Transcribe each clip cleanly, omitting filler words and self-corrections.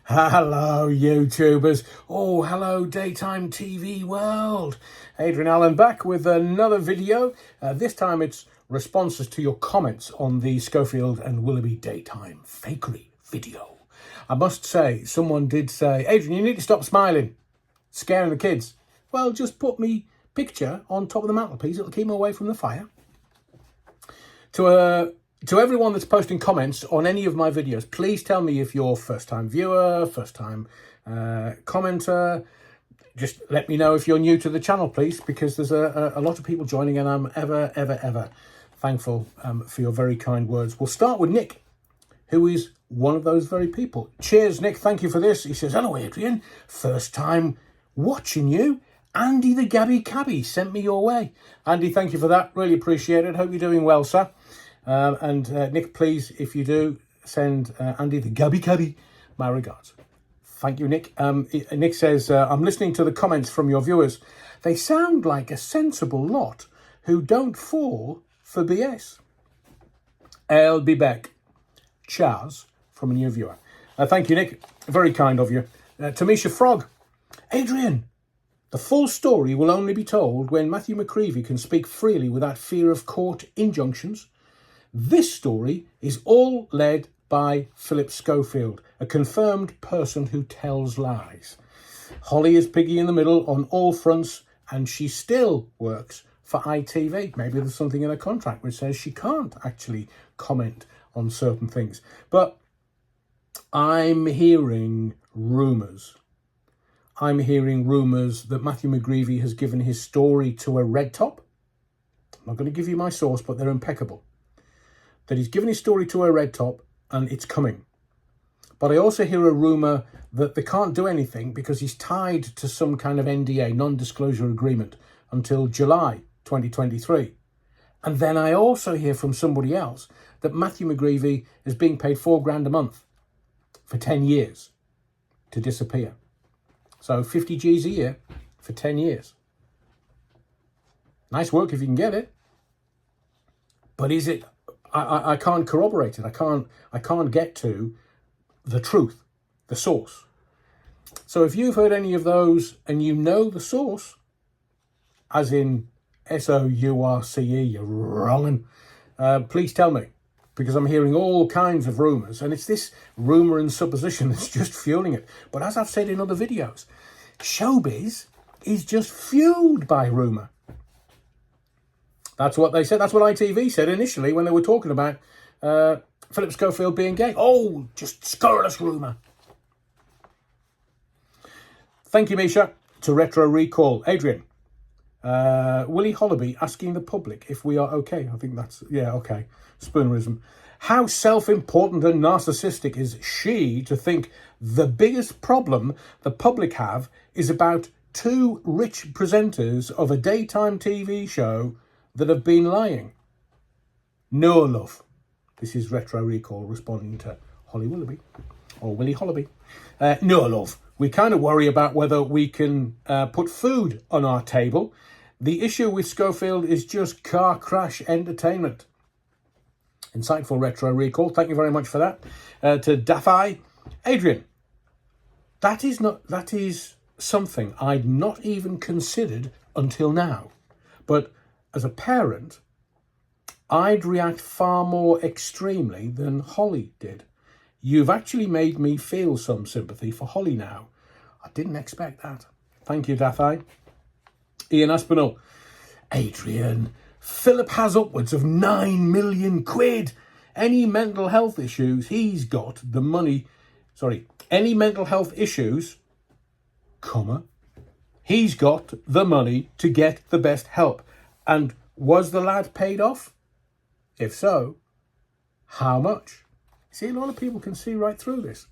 Hello, YouTubers. Oh, hello, daytime TV world. Adrian Allen back with another video. This time it's responses to your comments on the Schofield and Willoughby daytime fakery video. I must say, someone did say, Adrian, you need to stop smiling, scaring the kids. Well, just put me picture on top of the mantelpiece. It'll keep me away from the fire. To everyone that's posting comments on any of my videos, please tell me if you're first-time viewer, first-time commenter. Just let me know if you're new to the channel, please, because there's a lot of people joining and I'm ever thankful for your very kind words. We'll start with Nick, who is one of those very people. Cheers, Nick. Thank you for this. He says, hello, Adrian. First time watching you. Andy the Gabby Cabby sent me your way. Andy, thank you for that. Really appreciate it. Hope you're doing well, sir. Nick, please, if you do, send Andy the Gabby Cabby my regards. Thank you, Nick. Nick says, I'm listening to the comments from your viewers. They sound like a sensible lot who don't fall for BS. I'll be back. Chaz from a new viewer. Thank you, Nick. Very kind of you. Tamisha Frog. Adrian, the full story will only be told when Matthew McGreevy can speak freely without fear of court injunctions. This story is all led by Phillip Schofield, a confirmed person who tells lies. Holly is piggy in the middle on all fronts, and she still works for ITV. Maybe there's something in her contract which says she can't actually comment on certain things. But I'm hearing rumours. I'm hearing rumours that Matthew McGreevy has given his story to a red top. I'm not going to give you my source, but they're impeccable. That he's given his story to a red top and it's coming. But I also hear a rumour that they can't do anything because he's tied to some kind of NDA, non-disclosure agreement, until July 2023. And then I also hear from somebody else that Matthew McGreevy is being paid $4,000 a month for 10 years to disappear. So 50 G's a year for 10 years. Nice work if you can get it. But is it... I can't corroborate it. I can't get to the truth, the source. So if you've heard any of those and you know the source, as in SOURCE, you're wrong, please tell me, because I'm hearing all kinds of rumours, and it's this rumour and supposition that's just fueling it. But as I've said in other videos, showbiz is just fueled by rumour. That's what they said. That's what ITV said initially when they were talking about Phillip Schofield being gay. Oh, just scurrilous rumour. Thank you, Misha. To Retro Recall. Adrian, Willie Hollaby asking the public if we are okay. I think that's, yeah, okay. Spoonerism. How self-important and narcissistic is she to think the biggest problem the public have is about two rich presenters of a daytime TV show that have been lying? No, love. This is Retro Recall responding to Holly Willoughby, or Willie Hollaby. No, love. We kind of worry about whether we can put food on our table. The issue with Schofield is just car crash entertainment. Insightful Retro Recall. Thank you very much for that. To Daffy. Adrian, that is something I'd not even considered until now. But as a parent, I'd react far more extremely than Holly did. You've actually made me feel some sympathy for Holly now. I didn't expect that. Thank you, Daffy. Ian Aspinall. Adrian, Philip has upwards of 9 million quid. Any mental health issues, he's got the money. Sorry, any mental health issues, he's got the money to get the best help. And was the lad paid off? If so, how much? See, a lot of people can see right through this.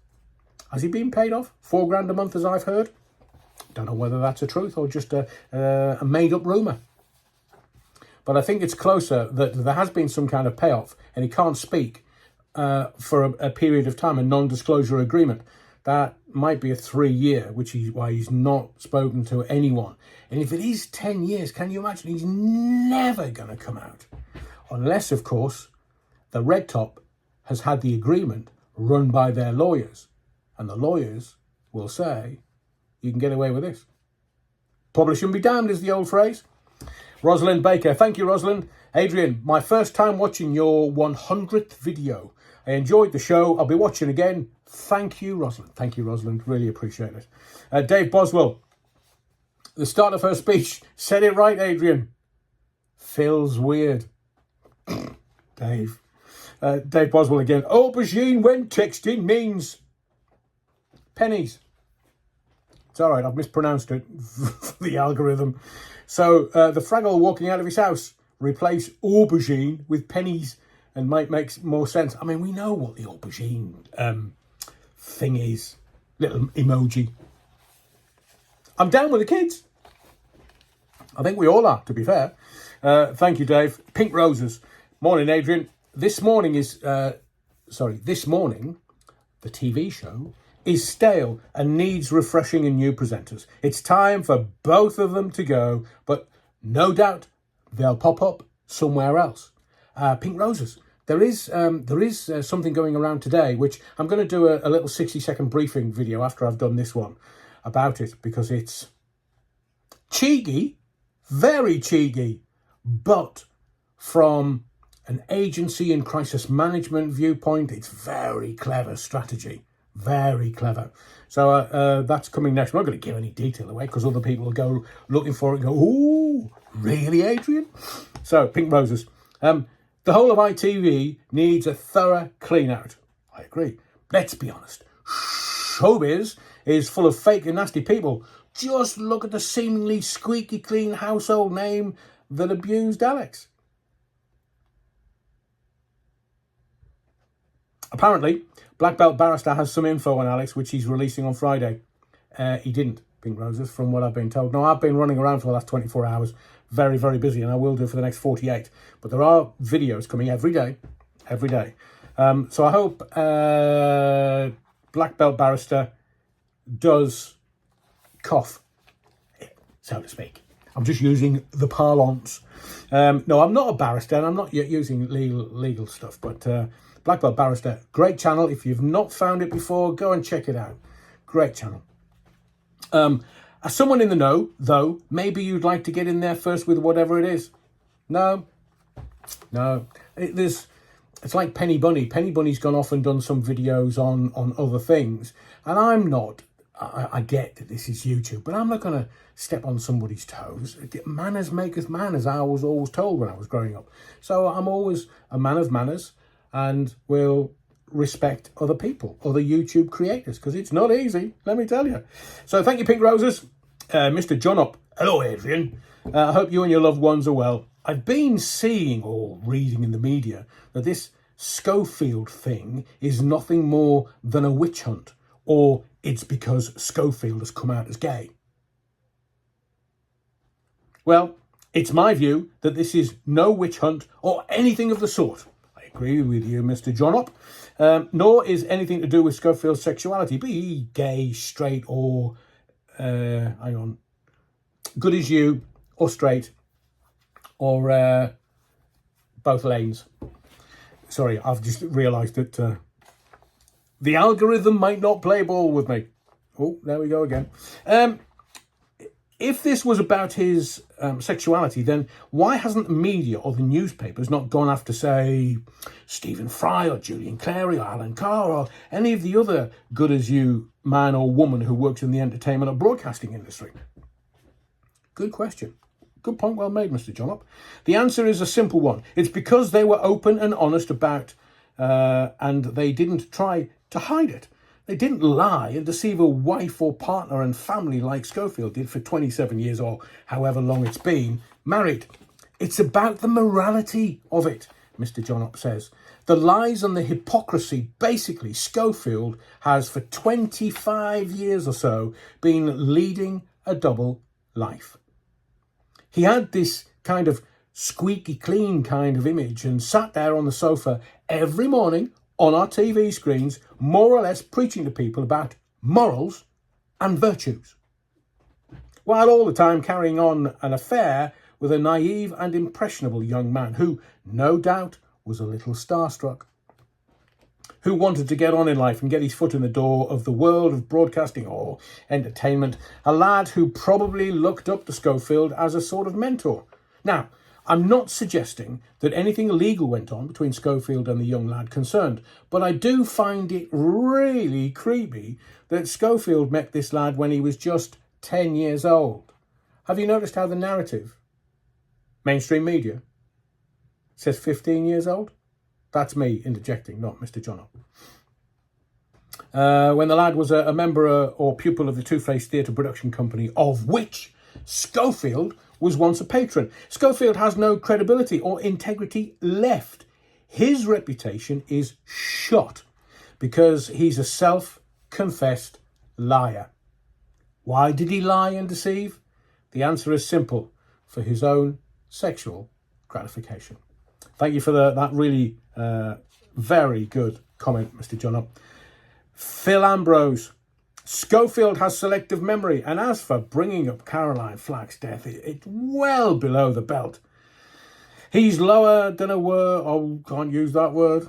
Has he been paid off? $4,000 a month, as I've heard. Don't know whether that's a truth or just a made-up rumour. But I think it's closer that there has been some kind of payoff and he can't speak for a period of time, a non-disclosure agreement. That might be a 3-year, which is why he's not spoken to anyone. And if it is 10 years, can you imagine? He's never going to come out. Unless, of course, the red top has had the agreement run by their lawyers. and the lawyers will say, you can get away with this. Publish and be damned is the old phrase. Rosalind Baker, thank you, Rosalind. Adrian, my first time watching your 100th video. I enjoyed the show. I'll be watching again. Thank you, Rosalind. Thank you, Rosalind. Really appreciate it. Dave Boswell, the start of her speech said it right, Adrian. Feels weird. Dave. Dave Boswell again. Aubergine when texting means pennies. It's all right, I've mispronounced it for the algorithm. So the Fraggle walking out of his house, replace aubergine with pennies and might make more sense. I mean, we know what the aubergine thing is. Little emoji. I'm down with the kids. I think we all are, to be fair. Thank you, Dave. Pink Roses. Morning, Adrian. This morning, the TV show, is stale and needs refreshing and new presenters. It's time for both of them to go, but no doubt they'll pop up somewhere else. Pink Roses. There is something going around today, which I'm going to do a little 60-second briefing video after I've done this one about it, because it's cheeky, very cheeky, but from an agency and crisis management viewpoint, it's very clever strategy. Very clever. So that's coming next. I'm not going to give any detail away because other people will go looking for it and go, ooh, really, Adrian? So, Pink Roses. The whole of ITV needs a thorough clean out. I agree. Let's be honest. Showbiz is full of fake and nasty people. Just look at the seemingly squeaky clean household name that abused Alex. Apparently, Black Belt Barrister has some info on Alex, which he's releasing on Friday. He didn't, Pink Roses, from what I've been told. No, I've been running around for the last 24 hours, very, very busy, and I will do for the next 48. But there are videos coming every day. So I hope Black Belt Barrister does cough, so to speak. I'm just using the parlance. No, I'm not a barrister, and I'm not yet using legal stuff, but Black Belt Barrister, great channel. If you've not found it before, go and check it out. Great channel. As someone in the know, though, maybe you'd like to get in there first with whatever it is. No. It's like Penny Bunny. Penny Bunny's gone off and done some videos on other things, and I'm not. I get that this is YouTube, but I'm not going to step on somebody's toes. Manners maketh man, as I was always told when I was growing up. So I'm always a man of manners, and will respect other people, other YouTube creators, because it's not easy, let me tell you. So thank you, Pink Roses. Mr. John Up. Hello, Adrian. I hope you and your loved ones are well. I've been seeing or reading in the media that this Schofield thing is nothing more than a witch hunt, or it's because Schofield has come out as gay. Well, it's my view that this is no witch hunt or anything of the sort. Agree with you, Mr. John Up. Nor is anything to do with Schofield's sexuality, be he gay, straight, or good as you, or straight, or both lanes. Sorry, I've just realised that the algorithm might not play ball with me. Oh, there we go again. If this was about his sexuality, then why hasn't the media or the newspapers not gone after, say, Stephen Fry or Julian Clary or Alan Carr or any of the other good-as-you man or woman who works in the entertainment or broadcasting industry? Good question. Good point, well made, Mr. John Up. The answer is a simple one. It's because they were open and honest about, and they didn't try to hide it. They didn't lie and deceive a wife or partner and family like Schofield did for 27 years or however long it's been married. It's about the morality of it, Mr. John Up says. The lies and the hypocrisy. Basically, Schofield has for 25 years or so been leading a double life. He had this kind of squeaky clean kind of image and sat there on the sofa every morning on our TV screens, more or less preaching to people about morals and virtues, while all the time carrying on an affair with a naive and impressionable young man who, no doubt, was a little starstruck. who wanted to get on in life and get his foot in the door of the world of broadcasting or entertainment. A lad who probably looked up to Schofield as a sort of mentor. Now, I'm not suggesting that anything illegal went on between Schofield and the young lad concerned, but I do find it really creepy that Schofield met this lad when he was just 10 years old. Have you noticed how the narrative, mainstream media, says 15 years old? That's me interjecting, not Mr. Jono. When the lad was a member or pupil of the Two-Face Theatre production company, of which Schofield was once a patron. Schofield has no credibility or integrity left. His reputation is shot because he's a self-confessed liar. Why did he lie and deceive? The answer is simple: for his own sexual gratification. Thank you for that really very good comment, Mr. Jono. Phil Ambrose. Schofield has selective memory, and as for bringing up Caroline Flack's death, it's well below the belt. He's lower than a word. Oh, can't use that word.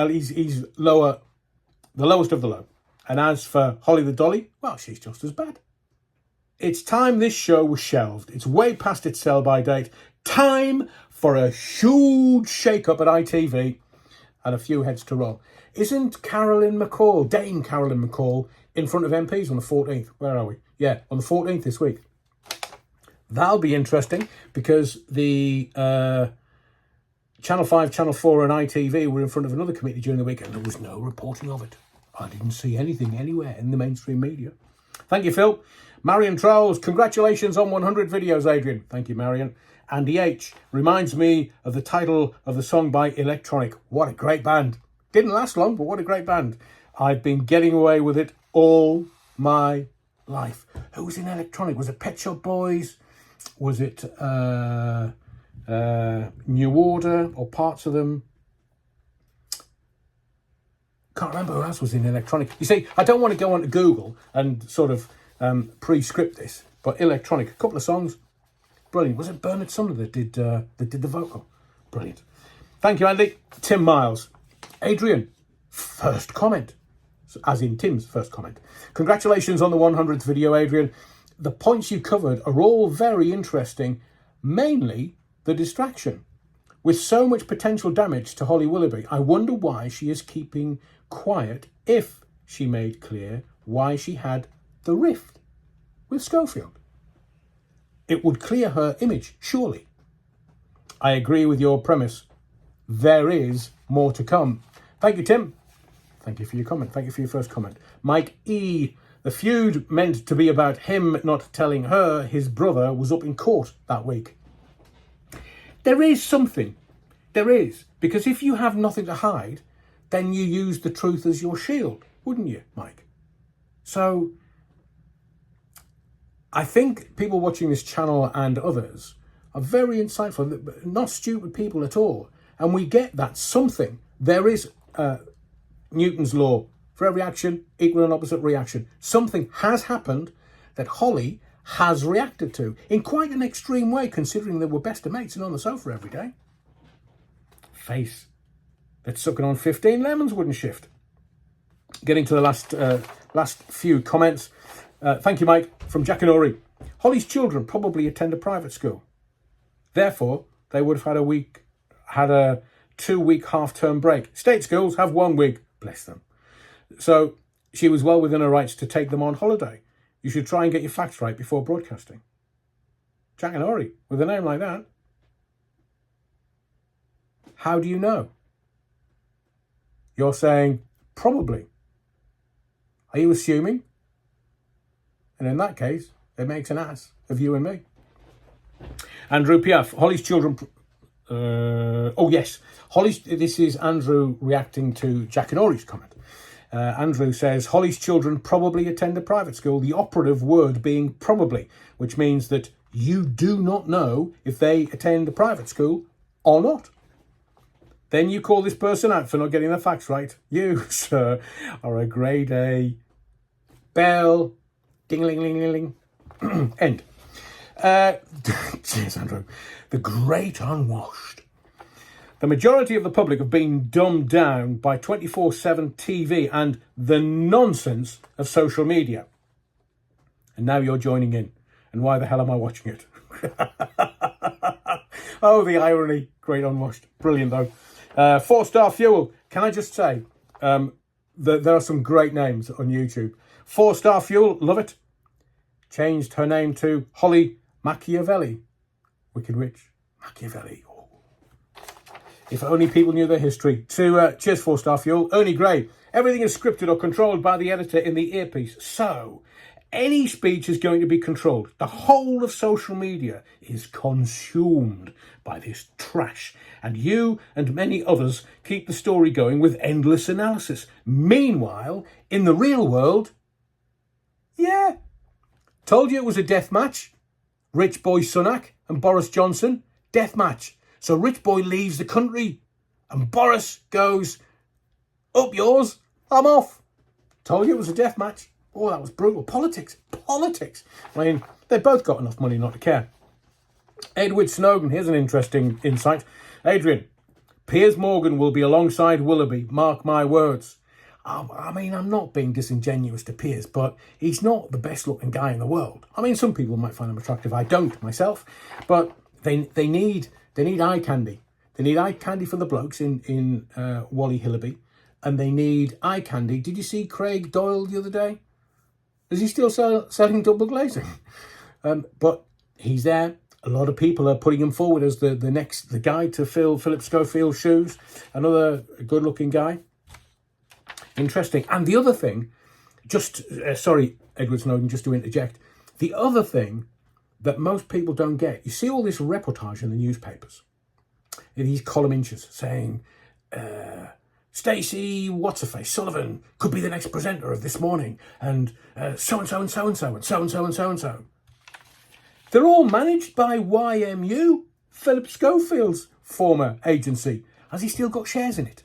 He's lower, the lowest of the low. And as for Holly the Dolly, well, she's just as bad. It's time this show was shelved. It's way past its sell-by date. Time for a huge shake-up at ITV and a few heads to roll. Isn't Dame Carolyn McCall, in front of MPs on the 14th? Where are we? Yeah, on the 14th this week. That'll be interesting because the Channel 5, Channel 4 and ITV were in front of another committee during the week and there was no reporting of it. I didn't see anything anywhere in the mainstream media. Thank you, Phil. Marion Trolls, congratulations on 100 videos, Adrian. Thank you, Marion. Andy H. reminds me of the title of the song by Electronic. What a great band. Didn't last long, but what a great band. I've been getting away with it all my life. Who was in Electronic? Was it Pet Shop Boys? Was it New Order or parts of them? Can't remember who else was in Electronic. You see, I don't want to go onto Google and sort of pre-script this, but Electronic, a couple of songs, brilliant. Was it Bernard Sumner that did the vocal? Brilliant. Thank you, Andy. Tim Miles. Adrian, first comment, as in Tim's first comment. Congratulations on the 100th video, Adrian. The points you covered are all very interesting, mainly the distraction. With so much potential damage to Holly Willoughby, I wonder why she is keeping quiet if she made clear why she had the rift with Schofield. It would clear her image, surely. I agree with your premise. There is more to come. Thank you, Tim. Thank you for your comment. Thank you for your first comment. Mike E. The feud meant to be about him not telling her his brother was up in court that week. There is something. There is. Because if you have nothing to hide, then you use the truth as your shield, wouldn't you, Mike? So I think people watching this channel and others are very insightful, not stupid people at all. And we get that something. There is Newton's law. For every action, equal and opposite reaction. Something has happened that Holly has reacted to in quite an extreme way, considering they were best of mates and on the sofa every day. Face that's sucking on 15 lemons wouldn't shift. Getting to the last few comments. Thank you, Mike, from Jackanory. Holly's children probably attend a private school. Therefore, they would have had a 2-week half-term break. State schools have 1 week. Bless them. So she was well within her rights to take them on holiday. You should try and get your facts right before broadcasting. Jackanory, with a name like that. How do you know? You're saying probably. Are you assuming? And in that case, it makes an ass of you and me. Andrew Piaf, Holly's children... this is Andrew reacting to Jackanory's comment. Andrew says, Holly's children probably attend a private school, the operative word being probably, which means that you do not know if they attend a private school or not. Then you call this person out for not getting the facts right. You, sir, are a grade A. Bell. Ding-a-ling-ling-ling. End. Cheers, Andrew. The great unwashed. The majority of the public have been dumbed down by 24/7 TV and the nonsense of social media. And now you're joining in. And why the hell am I watching it? Oh, the irony. Great unwashed. Brilliant, though. 4-Star Fuel. Can I just say, there are some great names on YouTube. 4-Star Fuel, love it. Changed her name to Holly Machiavelli. Wicked Witch. Machiavelli. Oh. If only people knew their history. Cheers, 4-Star Fuel. Ernie Gray. Everything is scripted or controlled by the editor in the earpiece. So, any speech is going to be controlled. The whole of social media is consumed by this trash. And you and many others keep the story going with endless analysis. Meanwhile, in the real world, yeah. Told you it was a death match. Rich Boy Sunak and Boris Johnson. Death match. So Rich Boy leaves the country. And Boris goes, up yours, I'm off. Told you it was a death match. Oh, that was brutal. Politics. I mean, they've both got enough money not to care. Edward Snowden, here's an interesting insight. Adrian, Piers Morgan will be alongside Willoughby, mark my words. I mean, I'm not being disingenuous to Piers, but he's not the best looking guy in the world. I mean, some people might find him attractive. I don't myself, but they need eye candy. They need eye candy for the blokes in Wally Hillaby, and they need eye candy. Did you see Craig Doyle the other day? Is he still selling double glazing? But he's there. A lot of people are putting him forward as the guy to fill Phillip Schofield's shoes. Another good-looking guy. Interesting. And the other thing, sorry, Edward Snowden, just to interject. The other thing that most people don't get, you see all this reportage in the newspapers, these column inches saying, Stacey, what's-her-face, Sullivan could be the next presenter of This Morning, and so-and-so and so-and-so and so-and-so and so-and-so. They're all managed by YMU, Phillip Schofield's former agency. Has he still got shares in it?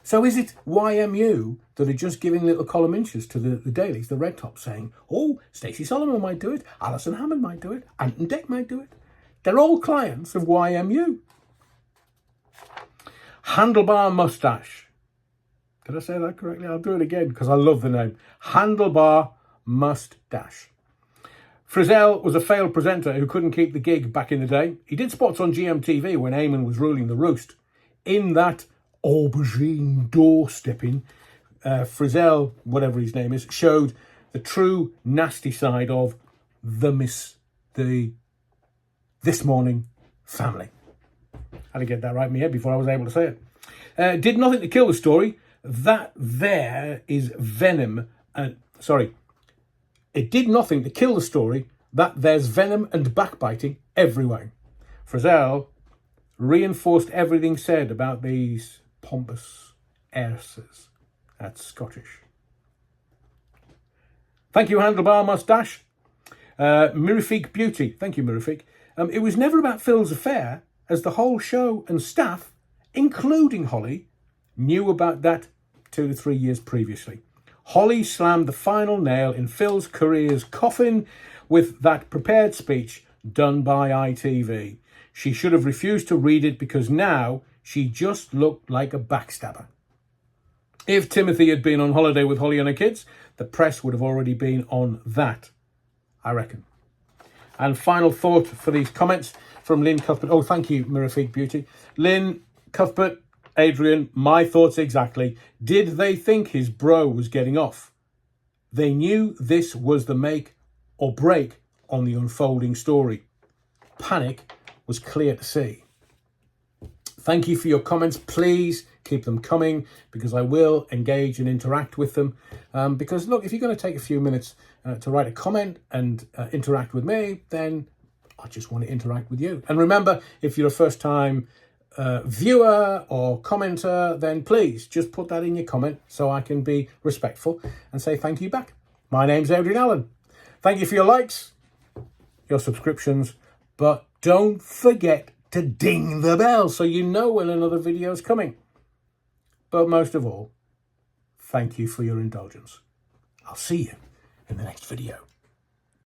So is it YMU that are just giving little column inches to the dailies, the red top, saying, oh, Stacey Solomon might do it, Alison Hammond might do it, Anton Deck might do it. They're all clients of YMU. Handlebar Mustache. Did I say that correctly? I'll do it again because I love the name. Handlebar Mustache. Frizzell was a failed presenter who couldn't keep the gig back in the day. He did spots on GMTV when Eamon was ruling the roost. In that aubergine doorstepping, Frizzell, whatever his name is, showed the true nasty side of This Morning family. I had to get that right in my head before I was able to say it. Did nothing to kill the story. That there is venom. It did nothing to kill the story. That there's venom and backbiting everywhere. Frizzell reinforced everything said about these pompous heiresses. That's Scottish. Thank you, Handlebar Mustache. Mirifique Beauty. Thank you, Mirifique. It was never about Phil's affair, as the whole show and staff, including Holly, knew about that 2 to 3 years previously. Holly slammed the final nail in Phil's career's coffin with that prepared speech done by ITV. She should have refused to read it because now she just looked like a backstabber. If Timothy had been on holiday with Holly and her kids, the press would have already been on that, I reckon. And final thought for these comments from Lynn Cuthbert. Oh, thank you, Mirifique Beauty. Lynn Cuthbert, Adrian, my thoughts exactly. Did they think his bro was getting off? They knew this was the make or break on the unfolding story. Panic was clear to see. Thank you for your comments. Please keep them coming because I will engage and interact with them. Because look, if you're going to take a few minutes to write a comment and interact with me, then I just want to interact with you. And remember, if you're a first-time viewer or commenter, then please just put that in your comment so I can be respectful and say thank you back. My name's Adrian Allen. Thank you for your likes, your subscriptions, but don't forget to ding the bell so you know when another video is coming. But most of all, thank you for your indulgence. I'll see you in the next video.